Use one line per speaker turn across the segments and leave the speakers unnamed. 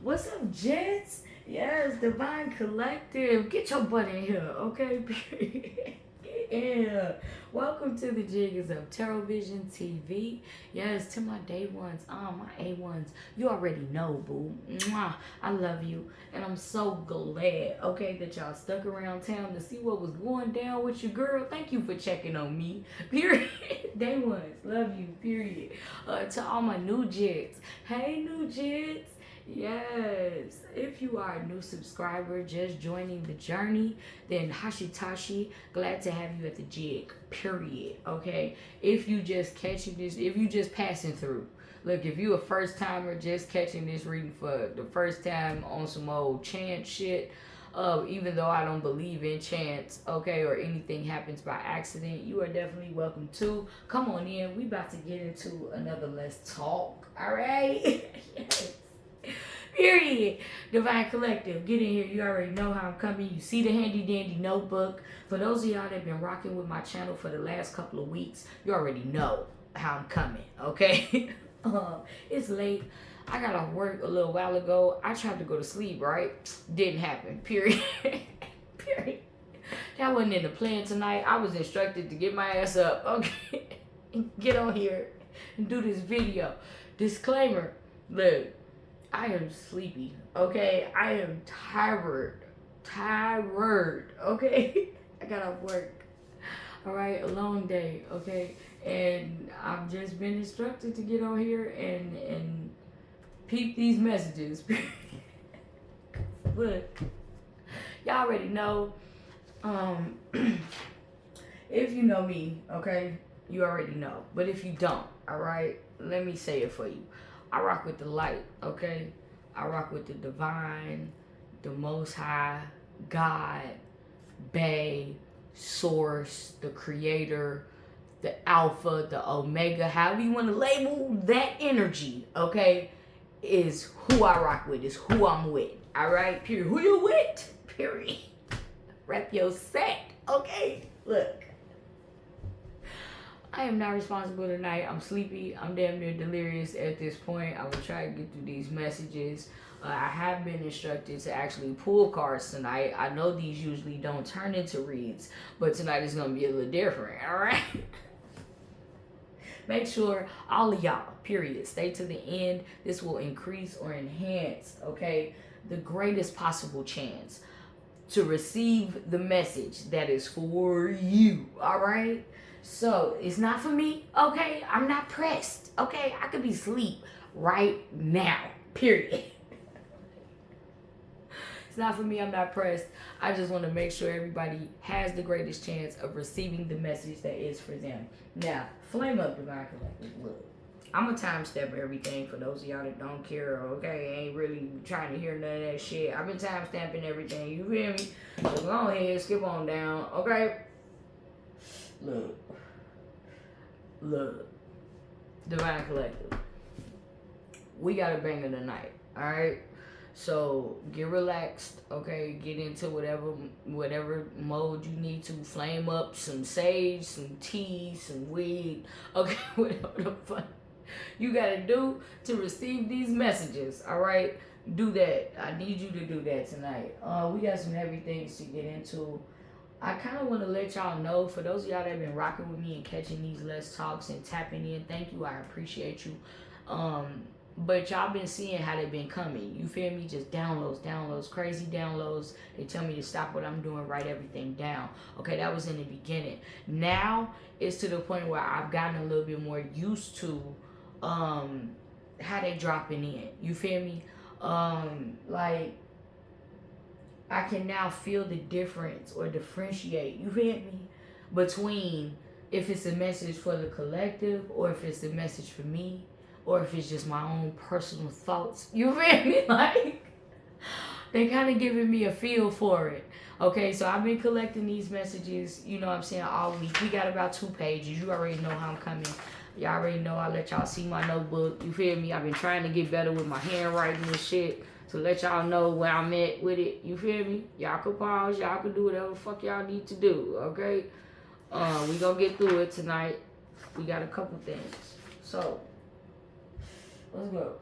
What's up, Jets? Yes, Divine Collective. Get your butt in here, okay? Yeah. Welcome to the Jiggers of TarotVision TV. Yes, to my day ones, my A1s. You already know, boo. Mwah. I love you. And I'm so glad, okay, that y'all stuck around town to see what was going down with your girl. Thank you for checking on me. Period. Day ones. Love you. Period. To all my new Jets. Hey, new Jets. Yes, if you are a new subscriber just joining the journey, then Hashitashi, glad to have you at the jig, period, okay? If you just catching this, if you just passing through, look, if you a first timer just catching this reading for the first time on some old chance shit, even though I don't believe in chance, okay, or anything happens by accident, you are definitely welcome to. Come on in, we about to get into another Let's Talk, all right? Yes. Period. Divine Collective, get in here. You already know how I'm coming. You see the handy dandy notebook. For those of y'all that have been rocking with my channel for the last couple of weeks, you already know how I'm coming, okay? It's late. I got off work a little while ago. I tried to go to sleep, right? Didn't happen, period. Period. That wasn't in the plan tonight. I was instructed to get my ass up, okay? Get on here and do this video. Disclaimer, look, I am sleepy, okay? I am tired, okay? I got off work, all right? A long day, okay? And I've just been instructed to get on here and peep these messages. Look, y'all already know, if you know me, okay, you already know. But if you don't, all right, let me say it for you. I rock with the light, okay? I rock with the divine, the most high, God, Bay, source, the creator, the alpha, the omega, however you want to label that energy, okay, is who I rock with, is who I'm with, all right? Period. Who you with? Period. Rep your set, okay? Look. I am not responsible tonight. I'm sleepy. I'm damn near delirious at this point. I will try to get through these messages. I have been instructed to actually pull cards tonight. I know these usually don't turn into reads, but tonight is going to be a little different, all right? Make sure all of y'all, period, stay to the end. This will increase or enhance, okay, the greatest possible chance to receive the message that is for you, all right? So, it's not for me, okay? I'm not pressed, okay? I could be asleep right now, period. It's not for me, I'm not pressed. I just want to make sure everybody has the greatest chance of receiving the message that is for them. Now, flame up, Divine Collective. Look, I'm a timestamp everything for those of y'all that don't care, okay? Ain't really trying to hear none of that shit. I've been timestamping everything, you feel me? So go ahead, skip on down, okay? Look, Divine Collective, we got a banger tonight, alright? So, get relaxed, okay? Get into whatever mode you need to. Flame up some sage, some tea, some weed, okay? Whatever the fuck you gotta do to receive these messages, alright? Do that. I need you to do that tonight. We got some heavy things to get into. I kind of want to let y'all know, for those of y'all that have been rocking with me and catching these Let's Talks and tapping in, thank you, I appreciate you. But y'all been seeing how they've been coming, you feel me? Just downloads, crazy downloads. They tell me to stop what I'm doing, write everything down. Okay, that was in the beginning. Now, it's to the point where I've gotten a little bit more used to how they dropping in, you feel me? Like, I can now feel the difference or differentiate, you feel me, between if it's a message for the collective or if it's a message for me or if it's just my own personal thoughts, you feel me? Like, they kind of giving me a feel for it. Okay, so I've been collecting these messages, you know what I'm saying, all week. We got about 2 pages. You already know how I'm coming. Y'all already know I let y'all see my notebook, you feel me? I've been trying to get better with my handwriting and shit, to let y'all know where I'm at with it, you feel me? Y'all could pause, y'all could do whatever the fuck y'all need to do, okay? We gonna get through it tonight. We got a couple things. So, let's go.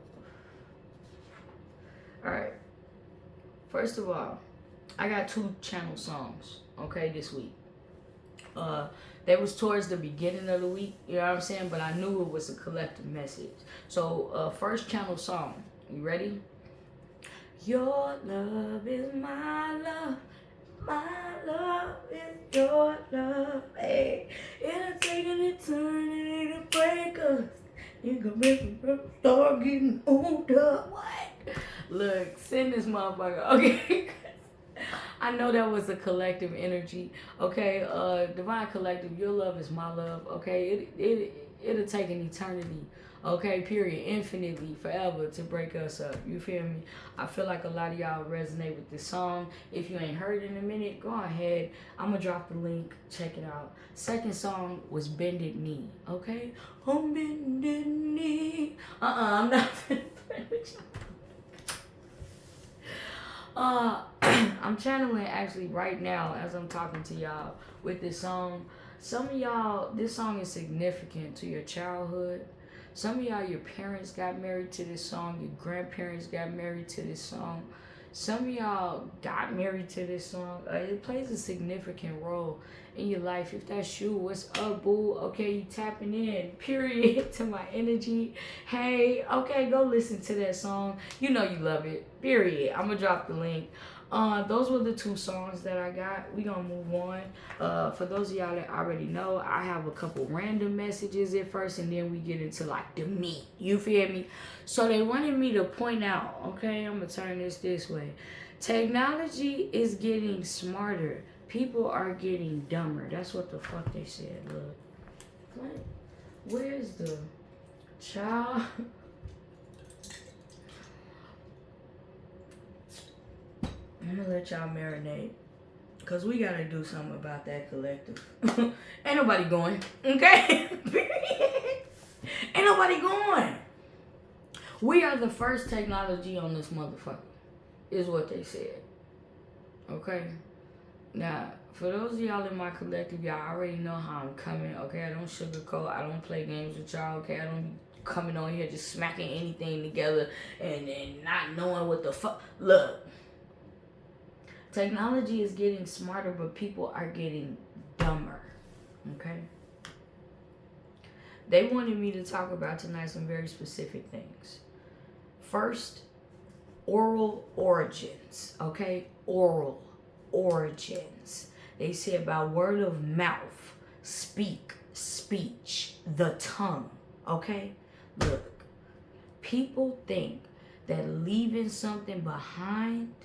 Alright. First of all, I got 2 channel songs, okay, this week. That was towards the beginning of the week, you know what I'm saying? But I knew it was a collective message. So, first channel song, you ready? Your love is my love. My love is your love. Hey, it'll take an eternity to break us. You can make me start getting older. What? Look, send this motherfucker. Okay. I know that was a collective energy. Okay, Divine Collective, your love is my love. Okay, it'll take an eternity. Okay, period, infinitely, forever to break us up. You feel me? I feel like a lot of y'all resonate with this song. If you ain't heard it in a minute, go ahead. I'm gonna drop the link. Check it out. Second song was Bended Knee. Okay, on bended knee. I'm not finna play with you. I'm channeling actually right now as I'm talking to y'all with this song. Some of y'all, this song is significant to your childhood. Some of y'all, your parents got married to this song. Your grandparents got married to this song. Some of y'all got married to this song. It plays a significant role in your life. If that's you, what's up, boo? Okay, you tapping in, period, to my energy. Hey, okay, go listen to that song. You know you love it, period. I'm going to drop the link. Those were the 2 songs that I got. We gonna move on. For those of y'all that already know, I have a couple random messages at first, and then we get into like the meat. You feel me? So they wanted me to point out. Okay, I'm gonna turn this way. Technology is getting smarter. People are getting dumber. That's what the fuck they said. Look, what? Where's the child? I'm gonna let y'all marinate, cause we gotta do something about that collective. Ain't nobody going, okay? Ain't nobody going. We are the first technology on this motherfucker, is what they said. Okay? Now, for those of y'all in my collective, y'all already know how I'm coming, okay? I don't sugarcoat, I don't play games with y'all, okay? I don't be coming on here just smacking anything together and not knowing what the fuck. Look. Technology is getting smarter, but people are getting dumber, okay? They wanted me to talk about tonight some very specific things. First, oral origins, okay? Oral origins. They say about word of mouth, speech, the tongue, okay? Look, people think that leaving something behind,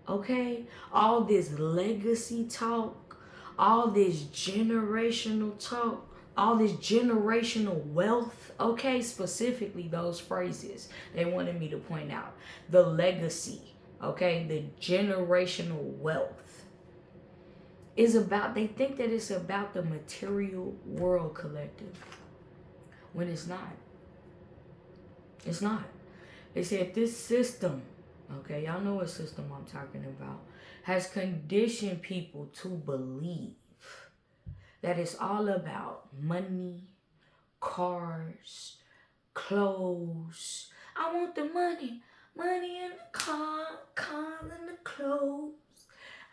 okay, all this legacy talk, all this generational talk, all this generational wealth, okay, specifically those phrases they wanted me to point out. The legacy, okay, the generational wealth is about, they think that it's about the material world collective, when it's not. It's not. They said this system, okay, y'all know what system I'm talking about, has conditioned people to believe that it's all about money, cars, clothes. I want the money in the car, cars and the clothes.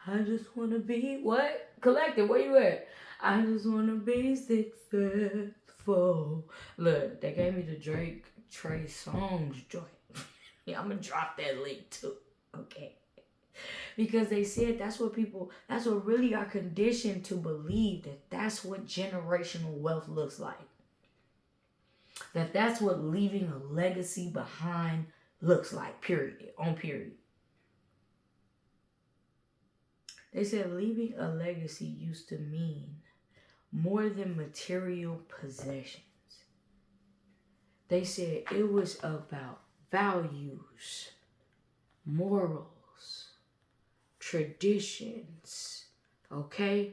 I just want to be, what? Collective, where you at? I just want to be successful. Look, they gave me the Trey Songz joint. Yeah, I'm going to drop that link too, okay? Because they said that's what really are conditioned to believe, that that's what generational wealth looks like. That's what leaving a legacy behind looks like, period, on period. They said leaving a legacy used to mean more than material possessions. They said it was about values, morals, traditions, okay?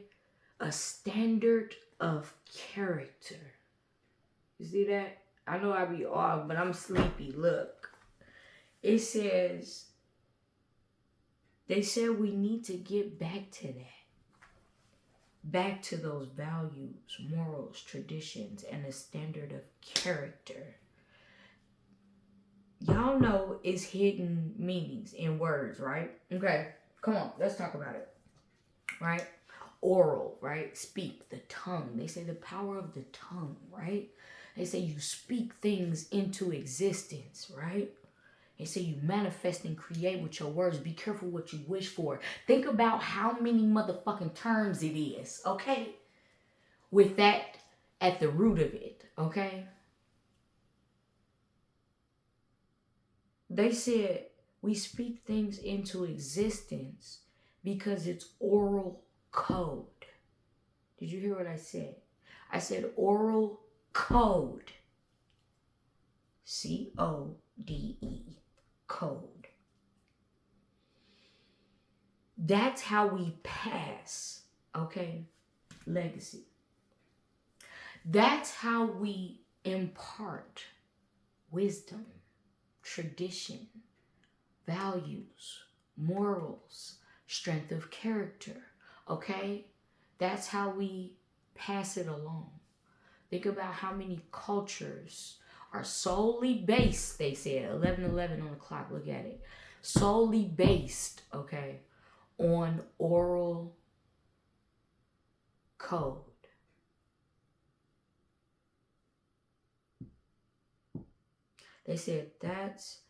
A standard of character. You see that? I know I be off, but I'm sleepy. Look. It says, they said we need to get back to that. Back to those values, morals, traditions, and a standard of character. y'all know it's hidden meanings in words, right? Okay, come on, let's talk about it, right? Oral, right? Speak, the tongue. They say the power of the tongue, right? They say you speak things into existence, right? They say you manifest and create with your words. Be careful what you wish for. Think about how many motherfucking terms it is, okay? With that at the root of it, okay? They said we speak things into existence because it's oral code. Did you hear what I said? I said oral code. C-O-D-E. Code. That's how we pass, okay? Legacy. That's how we impart wisdom, tradition, values, morals, strength of character, okay? That's how we pass it along. Think about how many cultures are solely based, they said, 11:11 on the clock, look at it, solely based, okay, on oral code. They said that's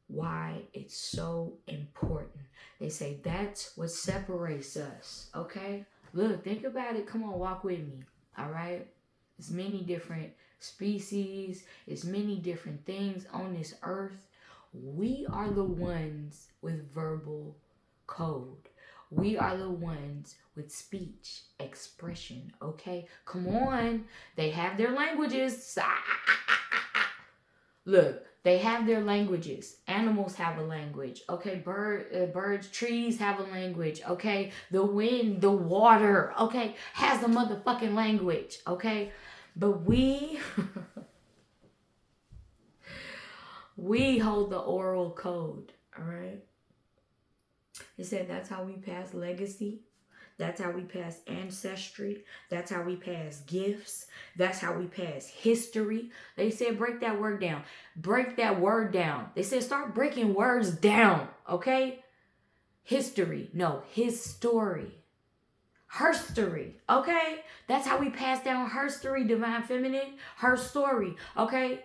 why it's so important. They say that's what separates us, okay? Look, think about it. Come on, walk with me, all right? There's many different species. There's many different things on this earth. We are the ones with verbal code. We are the ones with speech, expression, okay? Come on. They have their languages. Look, they have their languages. Animals have a language. Okay, birds, trees have a language. Okay, the wind, the water, okay, has a motherfucking language. Okay, but we we hold the oral code. All right. It said that's how we pass legacy. That's how we pass ancestry. That's how we pass gifts. That's how we pass history. They said break that word down. Break that word down. They said start breaking words down, okay? History. No, his story. Her story, okay? That's how we pass down her story, divine feminine. Her story, okay?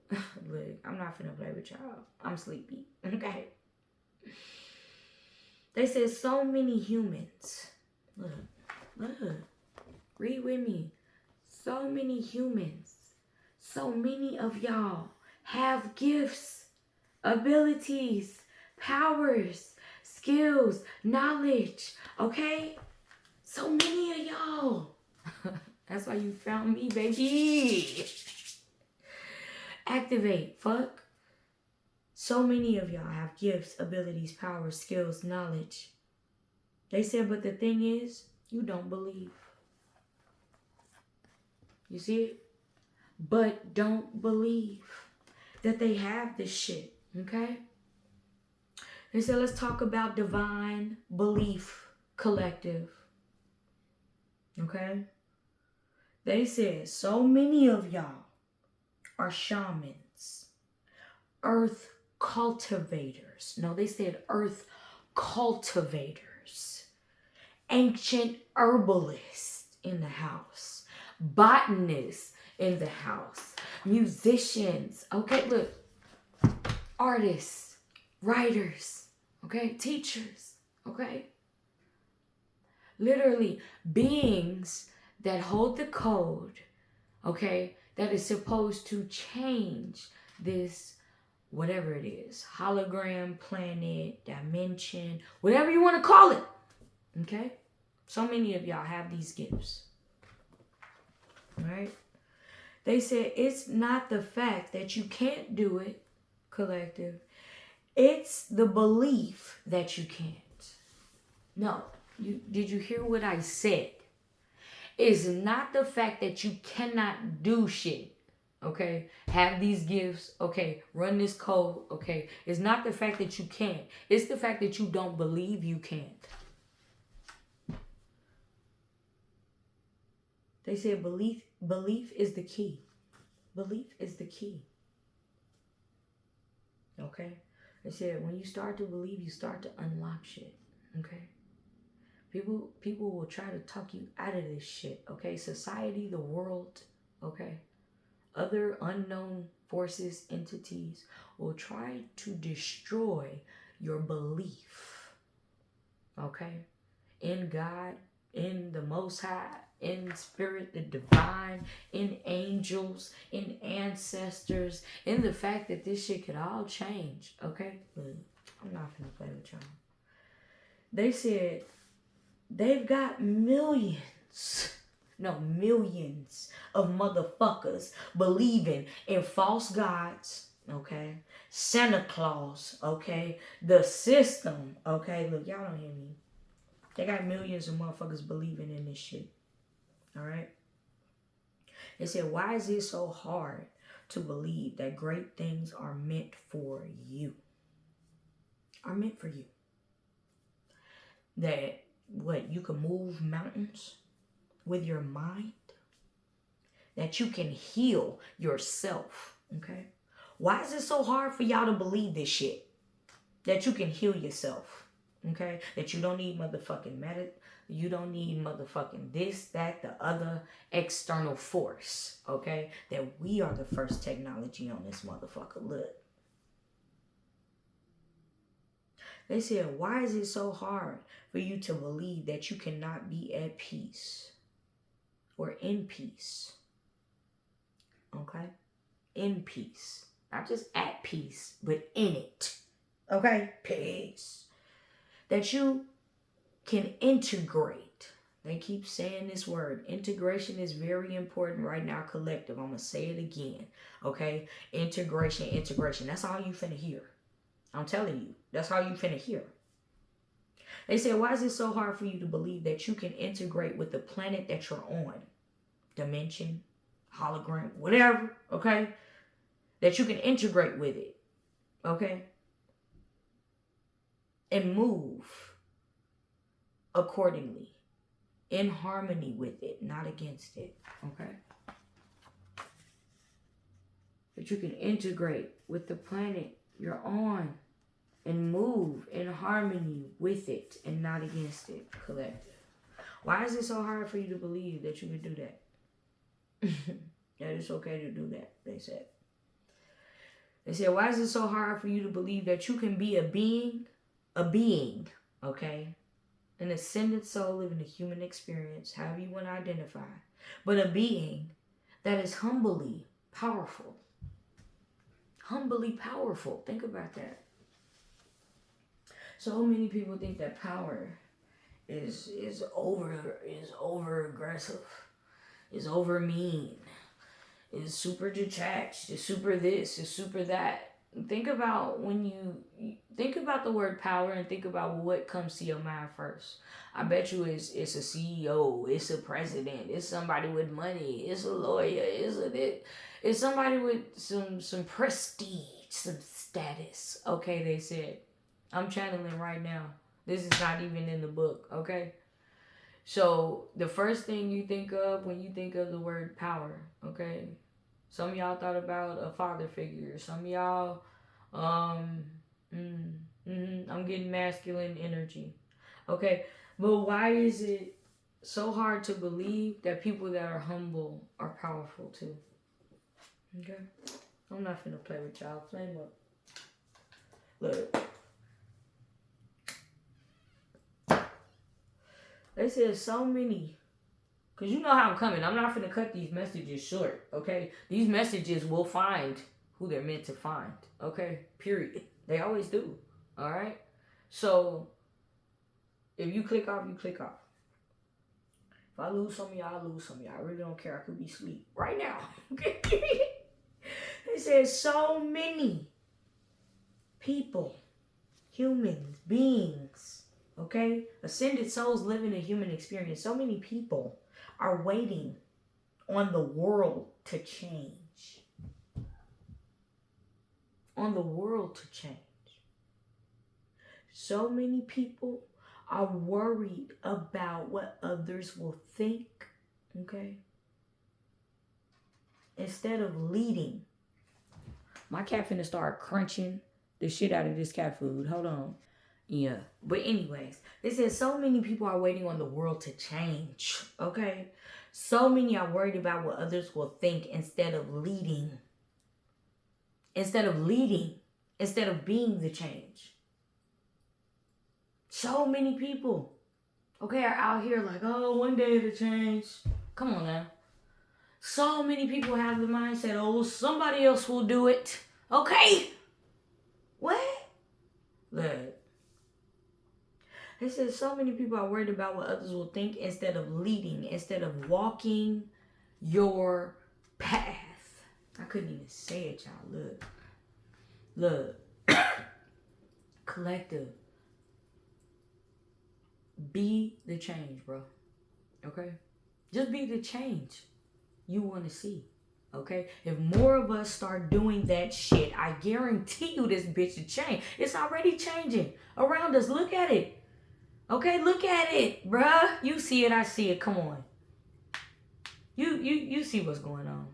Look, I'm not finna play with y'all. I'm sleepy, okay? They said so many humans. Look, read with me. So many humans, so many of y'all have gifts, abilities, powers, skills, knowledge, okay? So many of y'all. That's why you found me, baby. Activate, fuck. So many of y'all have gifts, abilities, powers, skills, knowledge. They said, but the thing is, you don't believe. You see it? But don't believe that they have this shit, okay? They said, let's talk about divine belief collective, okay? They said, so many of y'all are shamans, earth cultivators. No, they said earth cultivators, ancient herbalists in the house, botanists in the house, musicians, okay, look, artists, writers, okay, teachers, okay, literally beings that hold the code, okay, that is supposed to change this, whatever it is, hologram, planet, dimension, whatever you want to call it, okay? So many of y'all have these gifts, right? They said it's not the fact that you can't do it, collective. It's the belief that you can't. No, did you hear what I said? It's not the fact that you cannot do shit, okay? Have these gifts, okay? Run this code, okay? It's not the fact that you can't. It's the fact that you don't believe you can't. They said belief is the key. Belief is the key. Okay? They said when you start to believe, you start to unlock shit. Okay? People will try to talk you out of this shit. Okay? Society, the world, okay? Other unknown forces, entities will try to destroy your belief. Okay? In God, in the Most High, in spirit, the divine, in angels, in ancestors, in the fact that this shit could all change, okay? But I'm not gonna play with y'all. They said they've got millions of motherfuckers believing in false gods, okay? Santa Claus, okay? The system, okay? Look, y'all don't hear me. They got millions of motherfuckers believing in this shit. Alright? They said, why is it so hard to believe that great things are meant for you? Are meant for you. That, what, you can move mountains with your mind? That you can heal yourself. Okay? Why is it so hard for y'all to believe this shit? That you can heal yourself. Okay? That you don't need motherfucking you don't need motherfucking this, that, the other external force. Okay? That we are the first technology on this motherfucker. Look. They said, why is it so hard for you to believe that you cannot be at peace? Or in peace? Okay? In peace. Not just at peace, but in it. Okay? Peace. That you can integrate. They keep saying this word. Integration is very important right now, collective. I'm going to say it again. Okay? Integration. That's all you finna hear. I'm telling you. That's all you finna hear. They say, why is it so hard for you to believe that you can integrate with the planet that you're on? Dimension, hologram, whatever. Okay? That you can integrate with it. Okay? And move accordingly, in harmony with it, not against it. Okay? That you can integrate with the planet you're on and move in harmony with it and not against it. Collective. Why is it so hard for you to believe that you can do that? That it's okay to do that, they said. They said, why is it so hard for you to believe that you can be a being, okay? An ascended soul living a human experience, however you want to identify, but a being that is humbly powerful. Humbly powerful. Think about that. So many people think that power is over aggressive, is over mean, is super detached, is super this, is super that. Think about when you think about the word power and think about what comes to your mind first. I bet you it's a CEO, it's a president, it's somebody with money, it's a lawyer, it's somebody with some prestige, some status. Okay, they said. I'm channeling right now. This is not even in the book, okay? So the first thing you think of when you think of the word power, okay? Some of y'all thought about a father figure. Some of y'all, I'm getting masculine energy. Okay, but why is it so hard to believe that people that are humble are powerful too? Okay, I'm not finna play with y'all. Flame up. Look. They said so many. Because you know how I'm coming. I'm not finna cut these messages short, okay? These messages will find who they're meant to find, okay? Period. They always do, all right? So, if you click off, you click off. If I lose some of y'all, I lose some of y'all. I really don't care. I could be asleep right now, okay? They said so many people, humans, beings, okay? Ascended souls living a human experience. So many people are waiting on the world to change. On the world to change. So many people are worried about what others will think, okay? Instead of leading. My cat finna start crunching the shit out of this cat food. Hold on. Yeah. But anyways, they said so many people are waiting on the world to change. Okay? So many are worried about what others will think instead of leading. Instead of leading. Instead of being the change. So many people, okay, are out here like, oh, one day it'll change. Come on now. So many people have the mindset, oh, somebody else will do it. Okay? What? Look. They said so many people are worried about what others will think instead of leading, instead of walking your path. I couldn't even say it, y'all. Look. Collective. Be the change, bro. Okay? Just be the change you want to see. Okay? If more of us start doing that shit, I guarantee you this bitch will change. It's already changing around us. Look at it. Okay? Look at it, bruh. You see it, I see it. Come on. You see what's going on.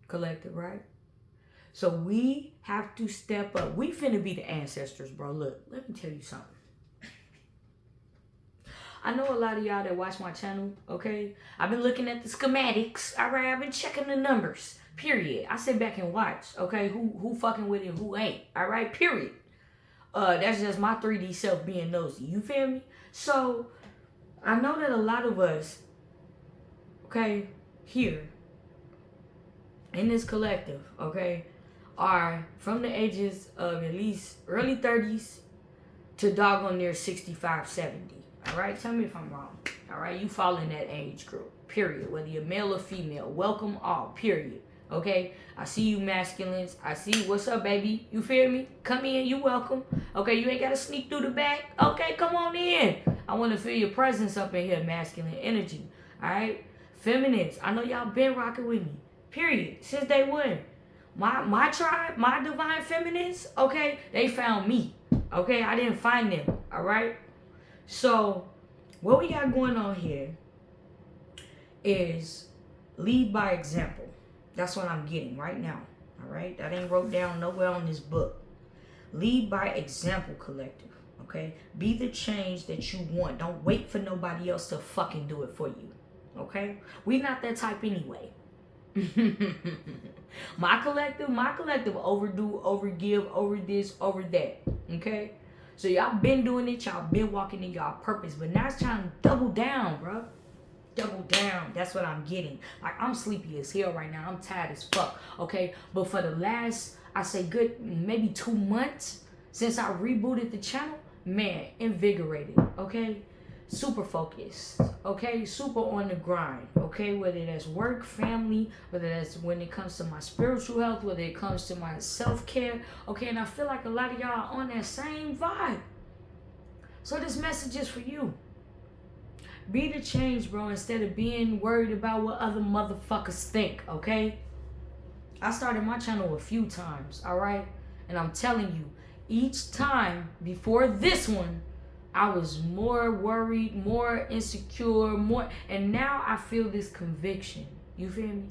Collective, right? So we have to step up. We finna be the ancestors, bro. Look, let me tell you something. I know a lot of y'all that watch my channel, okay? I've been looking at the schematics, all right? I've been checking the numbers, period. I sit back and watch, okay? Who fucking with it, who ain't, all right? Period. That's just my 3D self being nosy, you feel me? So, I know that a lot of us, okay, here, in this collective, okay, are from the ages of at least early 30s to doggone near 65, 70. All right, tell me if I'm wrong. All right, you fall in that age group, period. Whether you're male or female, welcome all, period. Okay, I see you masculines. I see, what's up, baby? You feel me? Come in, you welcome. Okay, you ain't got to sneak through the back. Okay, come on in. I want to feel your presence up in here, masculine energy. All right, feminists, I know y'all been rocking with me, period, since day one. My tribe, my divine feminists, okay, they found me. Okay, I didn't find them, all right? So, what we got going on here is lead by example. That's what I'm getting right now. All right? That ain't wrote down nowhere on this book. Lead by example, collective. Okay? Be the change that you want. Don't wait for nobody else to fucking do it for you. Okay? We not that type anyway. My collective overdo, overgive, over this, over that. Okay? So y'all been doing it, y'all been walking in y'all purpose, but now it's time to double down, bro. Double down. That's what I'm getting. Like, I'm sleepy as hell right now. I'm tired as fuck, okay? But for the last, I say good, maybe 2 months since I rebooted the channel, man, invigorated, okay? Super focused, okay? Super on the grind, okay? Whether that's work, family, whether that's when it comes to my spiritual health, whether it comes to my self-care, okay? And I feel like a lot of y'all are on that same vibe. So this message is for you. Be the change, bro, instead of being worried about what other motherfuckers think, okay? I started my channel a few times, all right? And I'm telling you, each time before this one, I was more worried, more insecure, and now I feel this conviction. You feel me?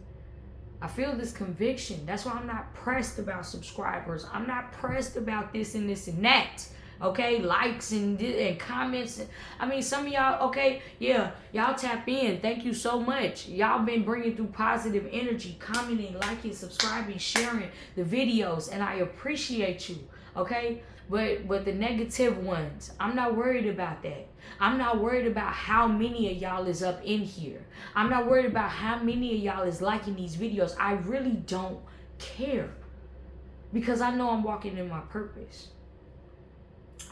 I feel this conviction. That's why I'm not pressed about subscribers. I'm not pressed about this and this and that. Okay, likes and comments. I mean, some of y'all, okay, yeah, y'all tap in. Thank you so much. Y'all been bringing through positive energy, commenting, liking, subscribing, sharing the videos, and I appreciate you. Okay. But the negative ones, I'm not worried about that. I'm not worried about how many of y'all is up in here. I'm not worried about how many of y'all is liking these videos. I really don't care. Because I know I'm walking in my purpose.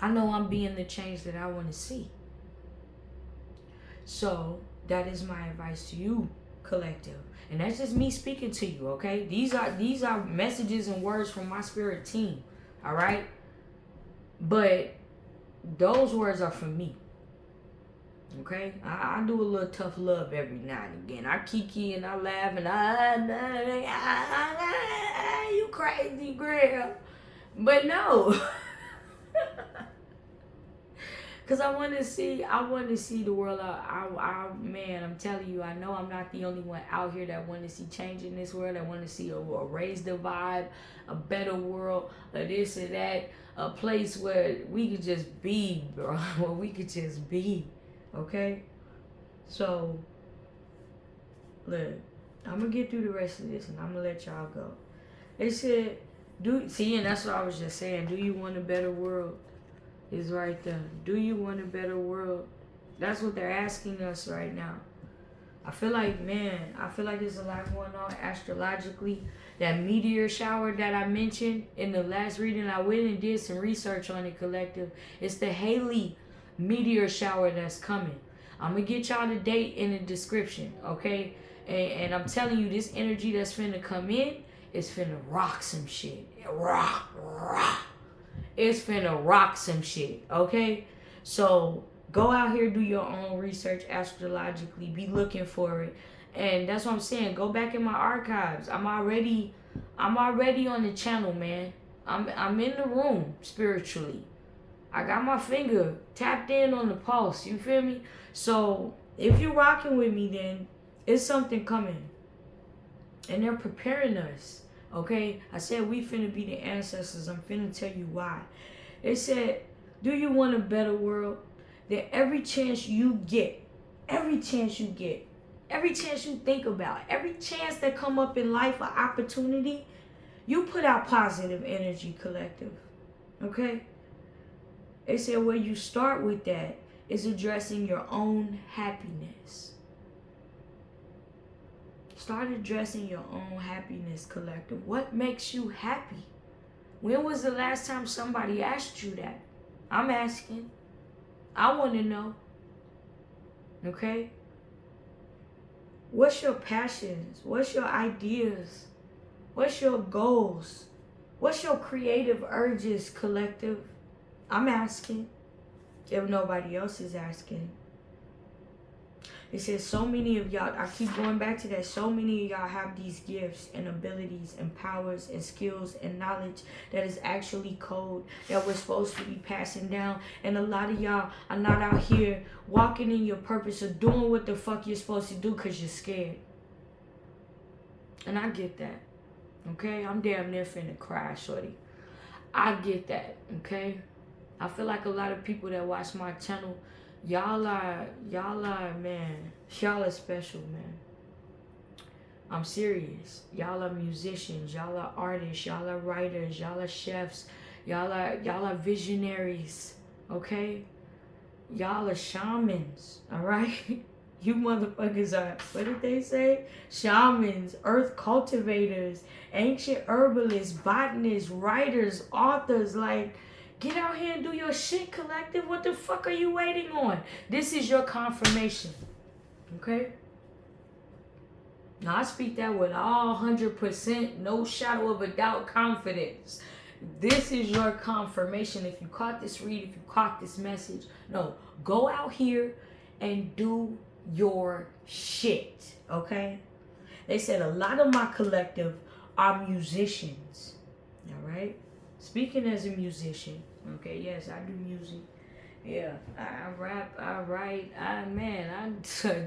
I know I'm being the change that I want to see. So that is my advice to you, collective. And that's just me speaking to you, okay? These are messages and words from my spirit team, all right? But those words are for me. Okay? I do a little tough love every now and again. I kiki and I laugh and you crazy girl. But no. Cause I want to see the world out. Man, I'm telling you, I know I'm not the only one out here that want to see change in this world. I want to see a raise the vibe, a better world, a this or that, a place where we could just be, bro. Where we could just be, okay? So, look, I'm gonna get through the rest of this, and I'm gonna let y'all go. They said, and that's what I was just saying. Do you want a better world? Is right there. Do you want a better world? That's what they're asking us right now. I feel like there's a lot going on astrologically. That meteor shower that I mentioned in the last reading, I went and did some research on it, collective. It's the Haley meteor shower that's coming. I'm going to get y'all the date in the description, okay? And I'm telling you, this energy that's finna come in is finna rock some shit. Rock. It's finna rock some shit, okay? So go out here, do your own research astrologically. Be looking for it. And that's what I'm saying. Go back in my archives. I'm already on the channel, man. I'm in the room spiritually. I got my finger tapped in on the pulse. You feel me? So if you're rocking with me, then it's something coming. And they're preparing us. Okay, I said we finna be the ancestors. I'm finna tell you why. They said, do you want a better world? That every chance you get, every chance you think about, every chance that come up in life, an opportunity, you put out positive energy, collective. Okay? They said where you start with that is addressing your own happiness. Start addressing your own happiness, collective. What makes you happy? When was the last time somebody asked you that? I'm asking. I want to know. Okay? What's your passions? What's your ideas? What's your goals? What's your creative urges, collective? I'm asking. If nobody else is asking. It says so many of y'all, I keep going back to that, so many of y'all have these gifts and abilities and powers and skills and knowledge that is actually code that we're supposed to be passing down. And a lot of y'all are not out here walking in your purpose or doing what the fuck you're supposed to do because you're scared. And I get that. Okay? I'm damn near finna cry, shorty. I get that. Okay? I feel like a lot of people that watch my channel, y'all are, man, y'all are special, man. I'm serious. Y'all are musicians. Y'all are artists. Y'all are writers. Y'all are chefs. Y'all are visionaries, okay? Y'all are shamans, all right? You motherfuckers are, what did they say? Shamans, earth cultivators, ancient herbalists, botanists, writers, authors, like, get out here and do your shit, collective. What the fuck are you waiting on? This is your confirmation. Okay? Now, I speak that with all 100%, no shadow of a doubt confidence. This is your confirmation. If you caught this read, if you caught this message, no, go out here and do your shit. Okay? They said a lot of my collective are musicians. All right? Speaking as a musician, okay, yes, I do music. Yeah, I rap, I write, I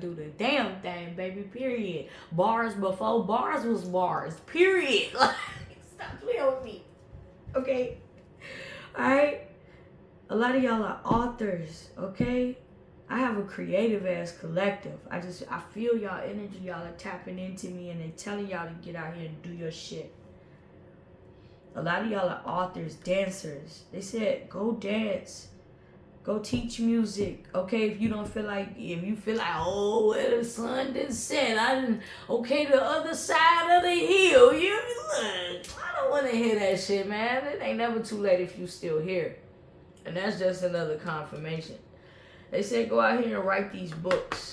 do the damn thing, baby, period. Bars before bars was bars, period. Like, stop playing with me, okay? Alright? A lot of y'all are authors, okay? I have a creative ass collective. I feel y'all energy, y'all are tapping into me and they're telling y'all to get out here and do your shit. A lot of y'all are authors, dancers. They said, go dance. Go teach music. Okay, if you feel like, oh, where the sun done set. Okay, the other side of the hill. You look, I don't want to hear that shit, man. It ain't never too late if you still here. And that's just another confirmation. They said, go out here and write these books.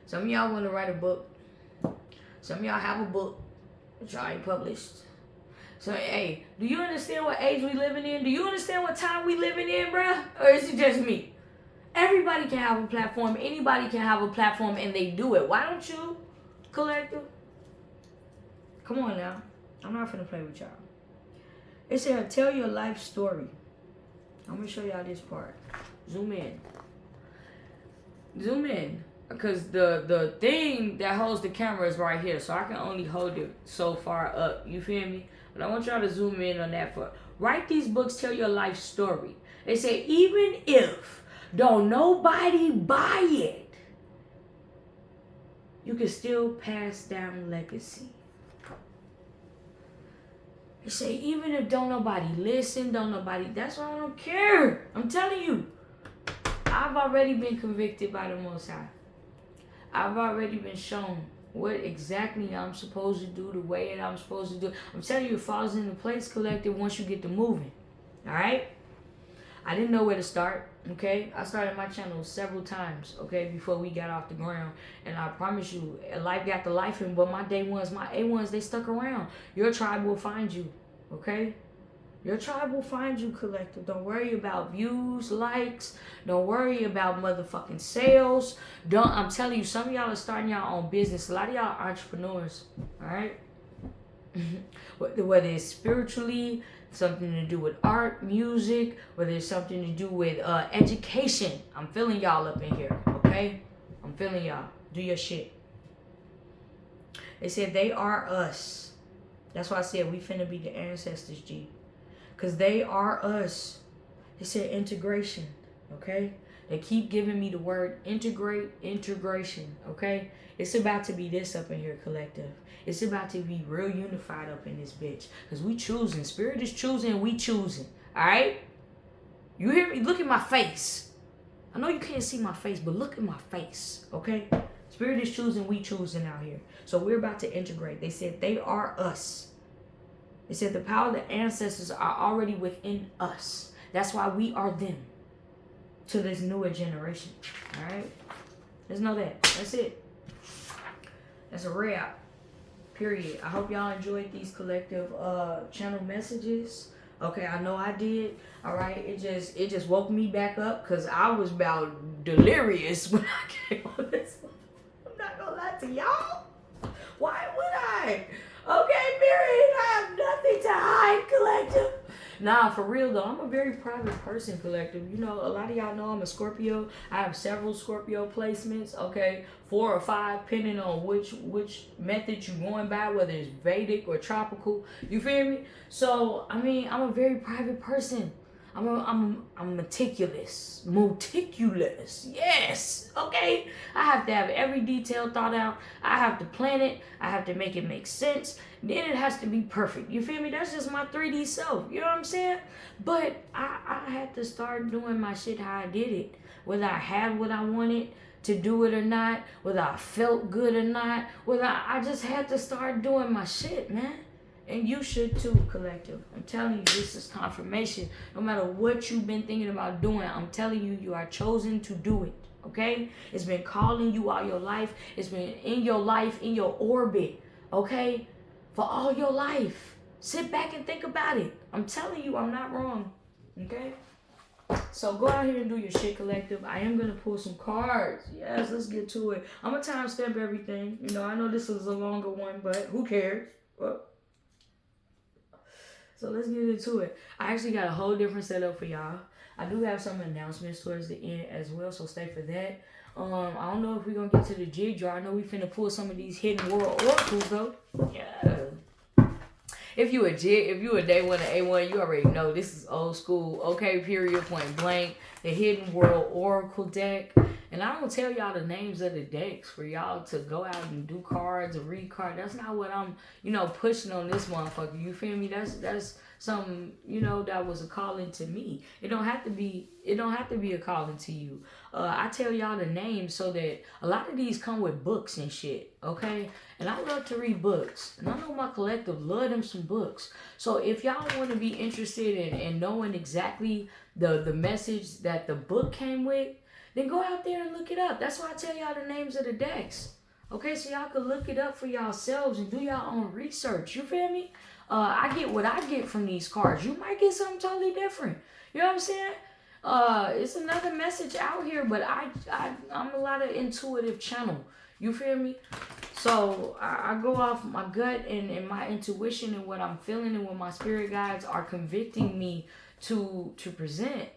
Some of y'all want to write a book. Some of y'all have a book that y'all ain't published. So, hey, do you understand what age we living in? Do you understand what time we living in, bruh? Or is it just me? Everybody can have a platform. Anybody can have a platform, and they do it. Why don't you, collective? Come on now. I'm not finna play with y'all. It said, tell your life story. I I'm gonna show y'all this part. Zoom in. Zoom in. Because the thing that holds the camera is right here. So I can only hold it so far up. You feel me? But I want y'all to zoom in on that part. Write these books, tell your life story. They say even if don't nobody buy it, you can still pass down legacy. They say even if don't nobody listen, don't nobody, that's why I don't care. I'm telling you. I've already been convicted by the Most High. I've already been shown what exactly I'm supposed to do, the way that I'm supposed to do. I'm telling you, it falls into place, collective, once you get to moving. Alright? I didn't know where to start, okay? I started my channel several times, okay, before we got off the ground. And I promise you, life got the life in, but my day ones, my A1s, they stuck around. Your tribe will find you, okay? Your tribe will find you, collective. Don't worry about views, likes. Don't worry about motherfucking sales. I'm telling you, some of y'all are starting your own business. A lot of y'all are entrepreneurs, all right? Whether it's spiritually, something to do with art, music, whether it's something to do with education. I'm feeling y'all up in here, okay? I'm feeling y'all. Do your shit. They said they are us. That's why I said we finna be the ancestors, G. Because they are us. They said integration, okay? They keep giving me the word integrate, integration, okay? It's about to be this up in here, collective. It's about to be real unified up in this bitch. Because we choosing. Spirit is choosing, we choosing. Alright? You hear me? Look at my face. I know you can't see my face, but look at my face, okay? Spirit is choosing, we choosing out here. So we're about to integrate. They said they are us. They said the power of the ancestors are already within us. That's why we are them to this newer generation. All right? Just know that. That's it. That's a wrap. Period. I hope y'all enjoyed these collective channel messages. Okay, I know I did. All right? It just woke me back up because I was about delirious when I came on this one. I'm not going to lie to y'all. Why would I? Okay, period. I have nothing to hide, collective. Nah, for real though, I'm a very private person, collective. You know, a lot of y'all know I'm a Scorpio. I have several Scorpio placements, okay? 4 or 5, depending on which method you're going by, whether it's Vedic or tropical. You feel me? So, I mean, I'm a very private person. I'm meticulous. Yes. Okay. I have to have every detail thought out. I have to plan it. I have to make it make sense. Then it has to be perfect. You feel me? That's just my 3D self. You know what I'm saying? But I had to start doing my shit how I did it. Whether I had what I wanted to do it or not. Whether I felt good or not. Whether I just had to start doing my shit, man. And you should too, collective. I'm telling you, this is confirmation. No matter what you've been thinking about doing, I'm telling you, you are chosen to do it. Okay? It's been calling you all your life. It's been in your life, in your orbit. Okay? For all your life. Sit back and think about it. I'm telling you, I'm not wrong. Okay? So go out here and do your shit, collective. I am going to pull some cards. Yes, let's get to it. I'm going to timestamp everything. You know, I know this is a longer one, but who cares? Well, so let's get into it. I actually got a whole different setup for y'all. I do have some announcements towards the end as well, so stay for that. I don't know if we're going to get to the jig jar. I know we finna pull some of these hidden world oracles, though. Yeah. If you a day one of A1, you already know this is old school. Okay, period, point blank. The hidden world oracle deck. And I don't tell y'all the names of the decks for y'all to go out and do cards or read cards. That's not what I'm, pushing on this motherfucker. You feel me? That's something, that was a calling to me. It don't have to be a calling to you. I tell y'all the names so that a lot of these come with books and shit, okay? And I love to read books. And I know my collective love them some books. So if y'all want to be interested in knowing exactly the message that the book came with, then go out there and look it up. That's why I tell y'all the names of the decks. Okay, so y'all can look it up for yourselves and do your own research. You feel me? I get what I get from these cards. You might get something totally different. You know what I'm saying? It's another message out here, but I'm a lot of intuitive channel. You feel me? So I go off my gut and my intuition and what I'm feeling and what my spirit guides are convicting me to present.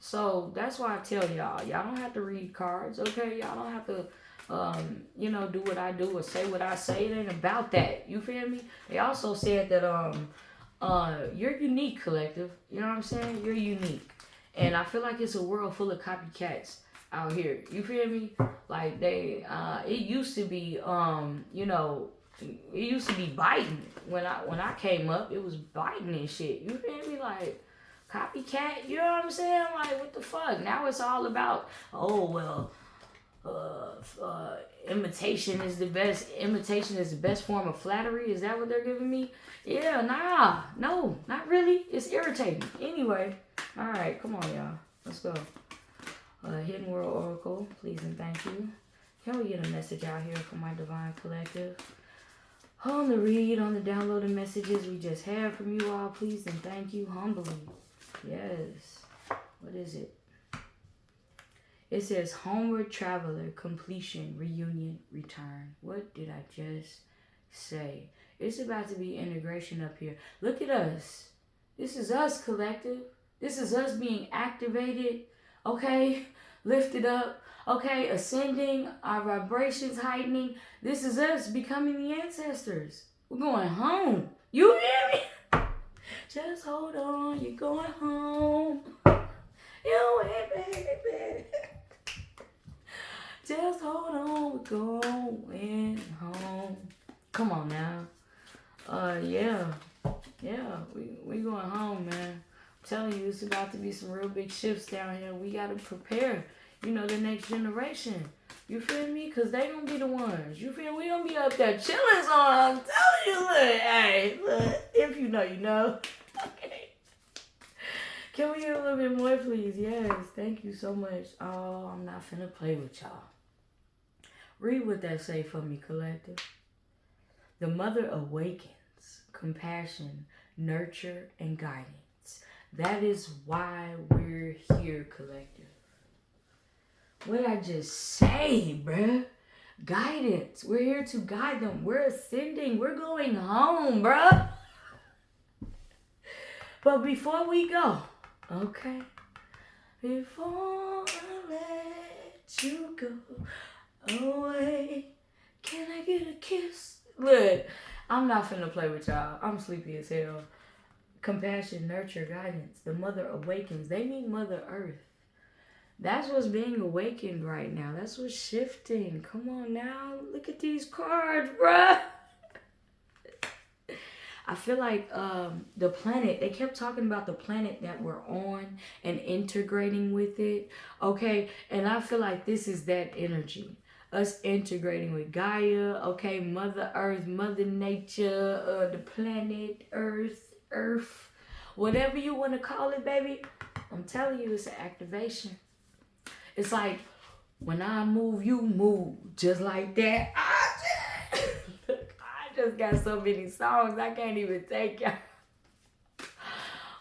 So that's why I tell y'all don't have to read cards, okay? Y'all don't have to do what I do or say what I say. It ain't about that. You feel me? They also said that you're unique, collective. You know what I'm saying? You're unique. And I feel like it's a world full of copycats out here. You feel me? Like it used to be it used to be biting when I came up. It was biting and shit. You feel me? Like copycat. You know what I'm saying? Like what the fuck? Now it's all about imitation is the best. Imitation is the best form of flattery. Is that what they're giving me? Yeah, nah, no, not really. It's irritating. Anyway, all right, come on, y'all. Let's go. Hidden World Oracle, please and thank you. Can we get a message out here for my divine collective? On the read, on the downloaded messages we just had from you all, please and thank you humbly. Yes. What is it? It says homeward traveler, completion, reunion, return. What did I just say? It's about to be integration up here. Look at us. This is us, collective. This is us being activated, okay? Lifted up, okay? Ascending, our vibrations heightening. This is us becoming the ancestors. We're going home. You hear me? Just hold on, you're going home. You ain't baby. Just hold on, we're going home. Come on now. Yeah, we going home, man. I'm telling you, it's about to be some real big shifts down here. We got to prepare, the next generation. You feel me? Because they going to be the ones. You feel me? We going to be up there chilling on. I'm telling you, look. Hey, look. If you know, you know. Okay. Can we get a little bit more, please? Yes. Thank you so much. Oh, I'm not finna play with y'all. Read what that say for me, collective. The mother awakens, compassion, nurture, and guidance. That is why we're here, collective. What I just say, bruh? Guidance. We're here to guide them. We're ascending. We're going home, bruh. But before we go, okay? Before I let you go away, can I get a kiss? Look, I'm not finna play with y'all. I'm sleepy as hell. Compassion, nurture, guidance. The mother awakens. They mean Mother Earth. That's what's being awakened right now. That's what's shifting. Come on now. Look at these cards, bruh. I feel like the planet, they kept talking about the planet that we're on and integrating with it. Okay. And I feel like this is that energy. Us integrating with Gaia, okay, Mother Earth, Mother Nature, the planet, Earth, whatever you want to call it, baby. I'm telling you, it's an activation. It's like, when I move, you move. Just like that. I just got so many songs, I can't even take y'all.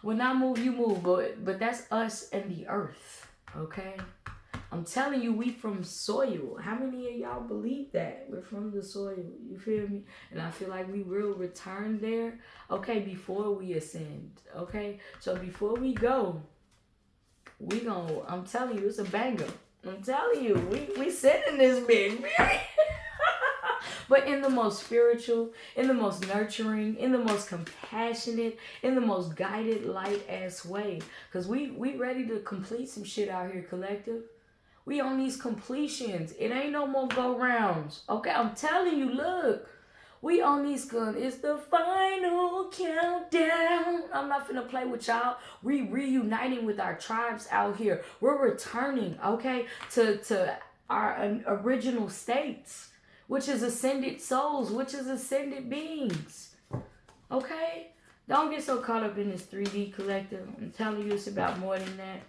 When I move, you move. But that's us and the earth, okay? I'm telling you, we from soil. How many of y'all believe that? We're from the soil. You feel me? And I feel like we will return there, okay, before we ascend, okay? So before we go, I'm telling you, it's a banger. I'm telling you, we sending this big, but in the most spiritual, in the most nurturing, in the most compassionate, in the most guided light-ass way. Because we ready to complete some shit out here, collective. We on these completions. It ain't no more go-rounds. Okay, I'm telling you, look. We on these guns. It's the final countdown. I'm not finna play with y'all. We reuniting with our tribes out here. We're returning, okay, to our original states, which is ascended souls, which is ascended beings. Okay? Don't get so caught up in this 3D collective. I'm telling you, it's about more than that.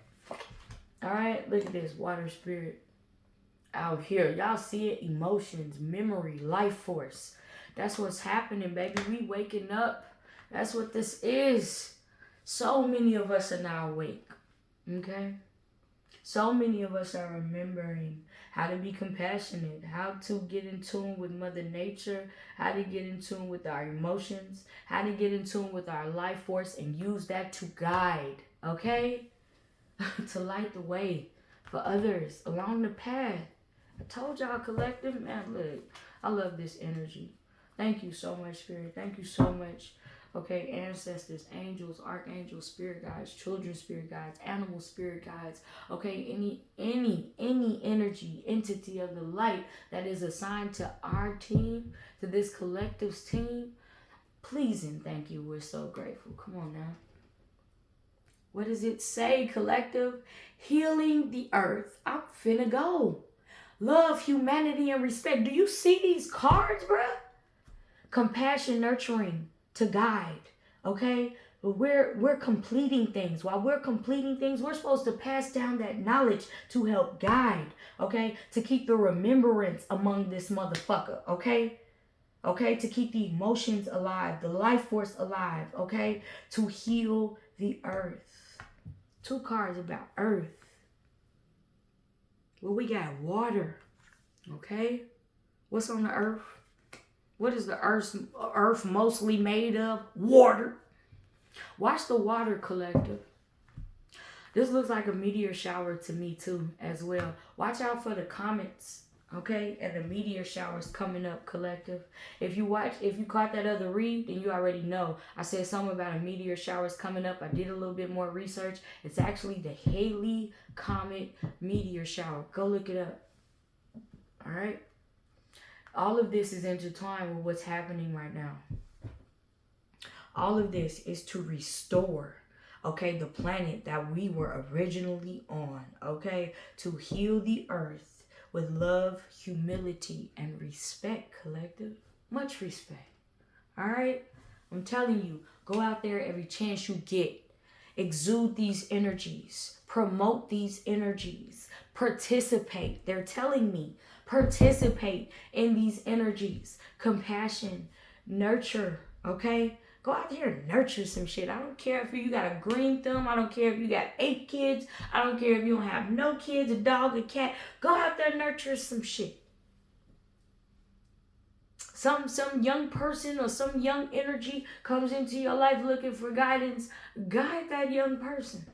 Alright, look at this. Water spirit out here. Y'all see it? Emotions, memory, life force. That's what's happening, baby. We waking up. That's what this is. So many of us are now awake. Okay? So many of us are remembering how to be compassionate, how to get in tune with Mother Nature, how to get in tune with our emotions, how to get in tune with our life force and use that to guide. Okay? to light the way for others along the path. I told y'all, collective, man, look, I love this energy. Thank you so much, Spirit. Thank you so much. Okay, ancestors, angels, archangels, spirit guides, children spirit guides, animal spirit guides. Okay, any energy, entity of the light that is assigned to our team, to this collective's team, please and thank you. We're so grateful. Come on now. What does it say, collective? Healing the earth. I'm finna go. Love, humanity, and respect. Do you see these cards, bruh? Compassion, nurturing, to guide. Okay? But we're completing things. While we're completing things, we're supposed to pass down that knowledge to help guide. Okay? To keep the remembrance among this motherfucker. Okay? Okay? To keep the emotions alive, the life force alive. Okay? To heal the earth. 2 cards about earth. Well, we got water. Okay? What's on the earth? What is the earth mostly made of? Water. Watch the water, collective. This looks like a meteor shower to me too, as well. Watch out for the comets, okay? And the meteor showers coming up, collective. If you caught that other read, then you already know. I said something about a meteor showers coming up. I did a little bit more research. It's actually the Halley Comet meteor shower. Go look it up. All right? All of this is intertwined with what's happening right now. All of this is to restore, okay, the planet that we were originally on, okay? To heal the earth with love, humility, and respect, collective. Much respect. All right? I'm telling you, go out there every chance you get. Exude these energies. Promote these energies. Participate. They're telling me. Participate in these energies. Compassion. Nurture. Okay? Go out there and nurture some shit. I don't care if you got a green thumb. I don't care if you got 8 kids. I don't care if you don't have no kids, a dog, a cat. Go out there and nurture some shit. Some young person or some young energy comes into your life looking for guidance. Guide that young person.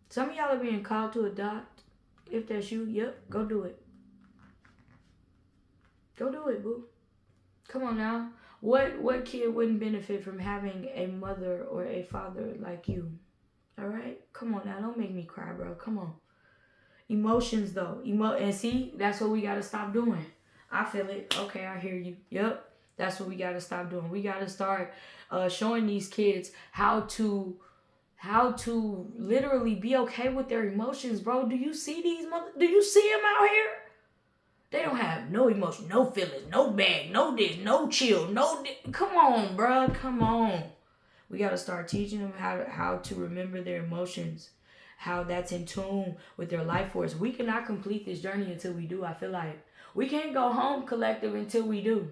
Some of y'all are being called to adopt. If that's you, yep, go do it. Go do it, boo. Come on now. What kid wouldn't benefit from having a mother or a father like you? All right? Come on now. Don't make me cry, bro. Come on. Emotions, though. And see, that's what we got to stop doing. I feel it. Okay, I hear you. Yep. That's what we got to stop doing. We got to start showing these kids how to literally be okay with their emotions, bro. Do you see do you see them out here? They don't have no emotion, no feelings, no bag, no this, no chill, come on, bro. Come on. We got to start teaching them how to remember their emotions, how that's in tune with their life force. We cannot complete this journey until we do, I feel like. We can't go home, collective, until we do.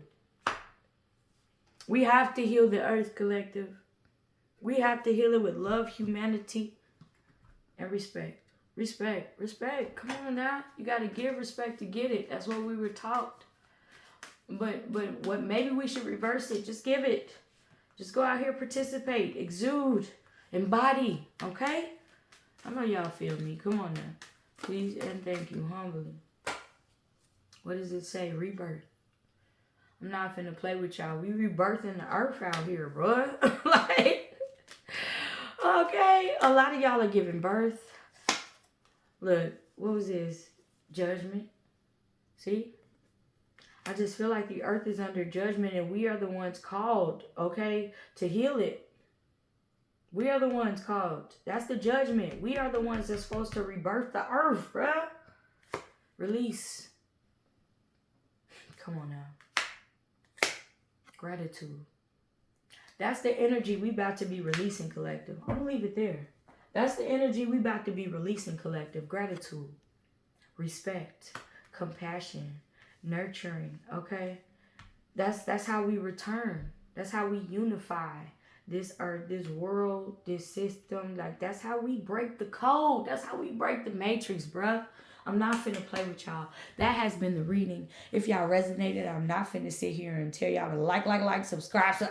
We have to heal the earth, collective. We have to heal it with love, humanity, and respect. Respect. Come on now. You got to give respect to get it. That's what we were taught. But what maybe we should reverse it. Just give it. Just go out here, participate, exude, embody. Okay? I know y'all feel me. Come on now. Please and thank you humbly. What does it say? Rebirth. I'm not finna play with y'all. We rebirthing the earth out here, bro. Like, okay. A lot of y'all are giving birth. Look, what was this? Judgment. See? I just feel like the earth is under judgment and we are the ones called, okay, to heal it. We are the ones called. That's the judgment. We are the ones that's supposed to rebirth the earth, bruh. Release. Come on now. Gratitude. That's the energy we about to be releasing, collective. I'm going to leave it there. That's the energy we about to be releasing, collective. Gratitude. Respect. Compassion. Nurturing. Okay? That's how we return. That's how we unify this earth, this world, this system. Like, that's how we break the code. That's how we break the matrix, bruh. I'm not finna play with y'all. That has been the reading. If y'all resonated, I'm not finna sit here and tell y'all to like, subscribe. So,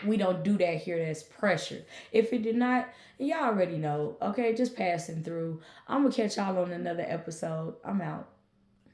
we don't do that here. That's pressure. If it did not, y'all already know. Okay, just passing through. I'm gonna catch y'all on another episode. I'm out.